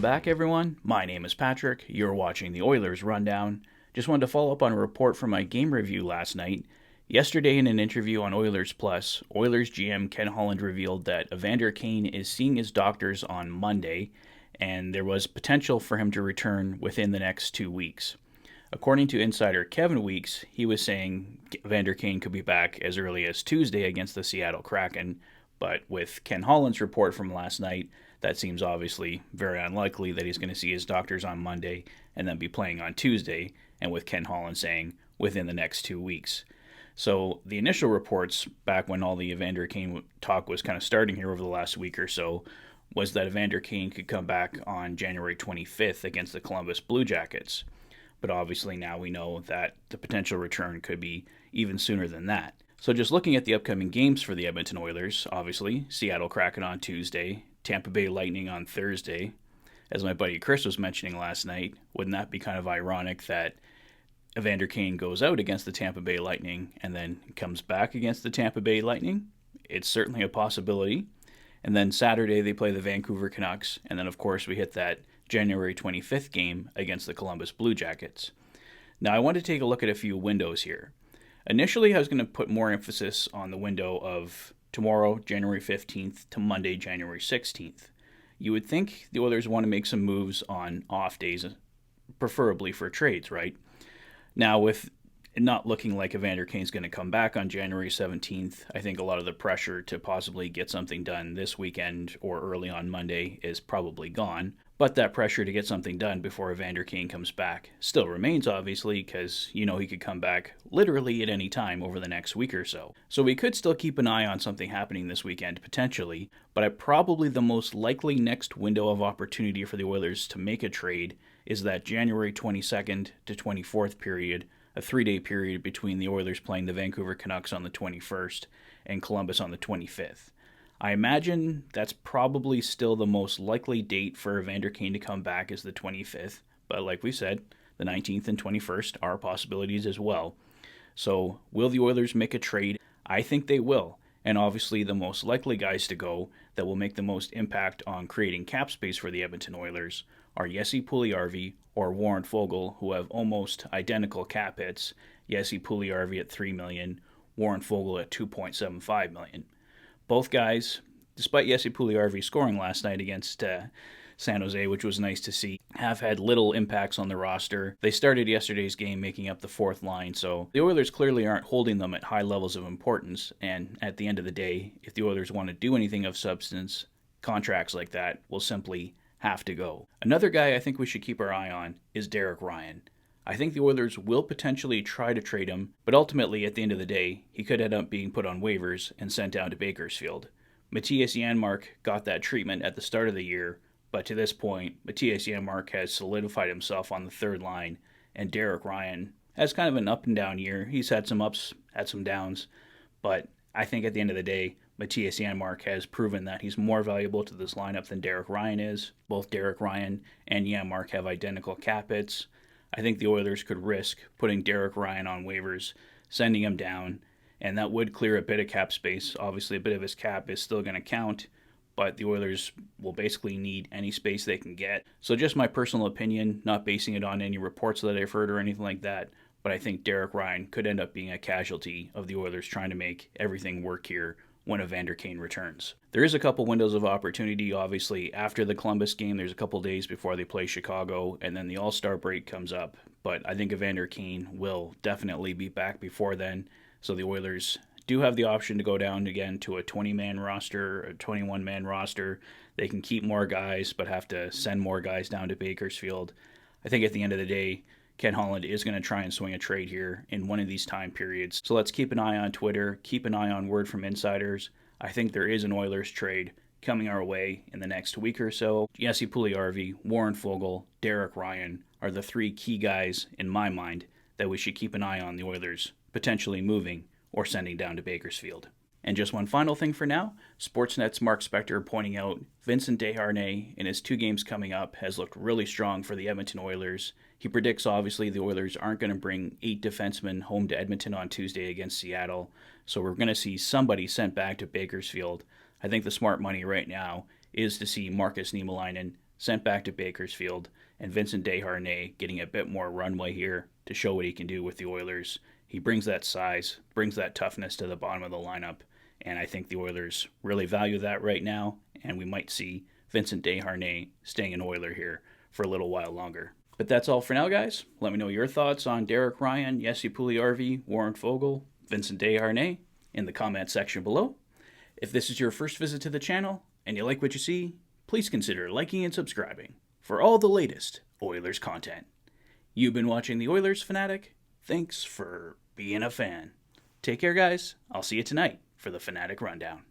back, everyone. My name is Patrick. You're watching the Oilers Rundown. Just wanted to follow up on a report from my game review last night. Yesterday, in an interview on Oilers Plus, Oilers GM Ken Holland revealed that Evander Kane is seeing his doctors on Monday, and there was potential for him to return within the next 2 weeks. According to insider Kevin Weeks, he was saying Evander Kane could be back as early as Tuesday against the Seattle Kraken, but with Ken Holland's report from last night, that seems obviously very unlikely that he's going to see his doctors on Monday and then be playing on Tuesday, and with Ken Holland saying within the next 2 weeks. So the initial reports, back when all the Evander Kane talk was kind of starting here over the last week or so, was that Evander Kane could come back on January 25th against the Columbus Blue Jackets. But obviously now we know that the potential return could be even sooner than that. So just looking at the upcoming games for the Edmonton Oilers, obviously, Seattle Kraken on Tuesday, Tampa Bay Lightning on Thursday. As my buddy Chris was mentioning last night, wouldn't that be kind of ironic that Evander Kane goes out against the Tampa Bay Lightning and then comes back against the Tampa Bay Lightning? It's certainly a possibility. And then Saturday they play the Vancouver Canucks, and then of course we hit that January 25th game against the Columbus Blue Jackets. Now I want to take a look at a few windows here. Initially I was going to put more emphasis on the window of tomorrow, January 15th, to Monday, January 16th. You would think the Oilers want to make some moves on off days, preferably for trades, right? Now, with it not looking like Evander Kane's going to come back on January 17th, I think a lot of the pressure to possibly get something done this weekend or early on Monday is probably gone. But that pressure to get something done before Evander Kane comes back still remains, obviously, because he could come back literally at any time over the next week or so. So we could still keep an eye on something happening this weekend, potentially, but probably the most likely next window of opportunity for the Oilers to make a trade is that January 22nd to 24th period, a 3-day period between the Oilers playing the Vancouver Canucks on the 21st and Columbus on the 25th. I imagine that's probably still the most likely date for Evander Kane to come back is the 25th, but like we said, the 19th and 21st are possibilities as well. So will the Oilers make a trade? I think they will, and obviously the most likely guys to go that will make the most impact on creating cap space for the Edmonton Oilers are Jesse Puljujarvi or Warren Foegele, who have almost identical cap hits. Jesse Puljujarvi at $3 million, Warren Foegele at $2.75 million. Both guys, despite Jesse Puljujarvi scoring last night against San Jose, which was nice to see, have had little impacts on the roster. They started yesterday's game making up the fourth line, so the Oilers clearly aren't holding them at high levels of importance, and at the end of the day, if the Oilers want to do anything of substance, contracts like that will simply have to go. Another guy I think we should keep our eye on is Derek Ryan. I think the Oilers will potentially try to trade him, but ultimately, at the end of the day, he could end up being put on waivers and sent down to Bakersfield. Matthias Janmark got that treatment at the start of the year, but to this point, Matthias Janmark has solidified himself on the third line, and Derek Ryan has kind of an up and down year. He's had some ups, had some downs, but I think at the end of the day, Matthias Janmark has proven that he's more valuable to this lineup than Derek Ryan is. Both Derek Ryan and Janmark have identical cap hits. I think the Oilers could risk putting Derek Ryan on waivers, sending him down, and that would clear a bit of cap space. Obviously, a bit of his cap is still going to count, but the Oilers will basically need any space they can get. So just my personal opinion, not basing it on any reports that I've heard or anything like that, but I think Derek Ryan could end up being a casualty of the Oilers trying to make everything work here when Evander Kane returns. There is a couple windows of opportunity, obviously. After the Columbus game, there's a couple days before they play Chicago, and then the All-Star break comes up. But I think Evander Kane will definitely be back before then, so the Oilers do have the option to go down again to a 20-man roster, a 21-man roster. They can keep more guys, but have to send more guys down to Bakersfield. I think at the end of the day, Ken Holland is going to try and swing a trade here in one of these time periods. So let's keep an eye on Twitter, keep an eye on word from insiders. I think there is an Oilers trade coming our way in the next week or so. Jesse Puljujarvi, Warren Foegele, Derek Ryan are the three key guys in my mind that we should keep an eye on the Oilers potentially moving or sending down to Bakersfield. And just one final thing for now, Sportsnet's Mark Spector pointing out Vincent Deharne in his 2 games coming up has looked really strong for the Edmonton Oilers. He predicts obviously the Oilers aren't going to bring 8 defensemen home to Edmonton on Tuesday against Seattle, so we're going to see somebody sent back to Bakersfield. I think the smart money right now is to see Markus Niemelainen sent back to Bakersfield, and Vincent Deharne getting a bit more runway here to show what he can do with the Oilers. He brings that size, brings that toughness to the bottom of the lineup, and I think the Oilers really value that right now, and we might see Vincent Deharne staying an Oiler here for a little while longer. But that's all for now, guys. Let me know your thoughts on Derek Ryan, Jesse Puljujärvi, Warren Foegele, Vincent Deharne in the comment section below. If this is your first visit to the channel and you like what you see, please consider liking and subscribing for all the latest Oilers content. You've been watching the Oilers Fanatic. Thanks for being a fan. Take care, guys. I'll see you tonight for the Fanatic Rundown.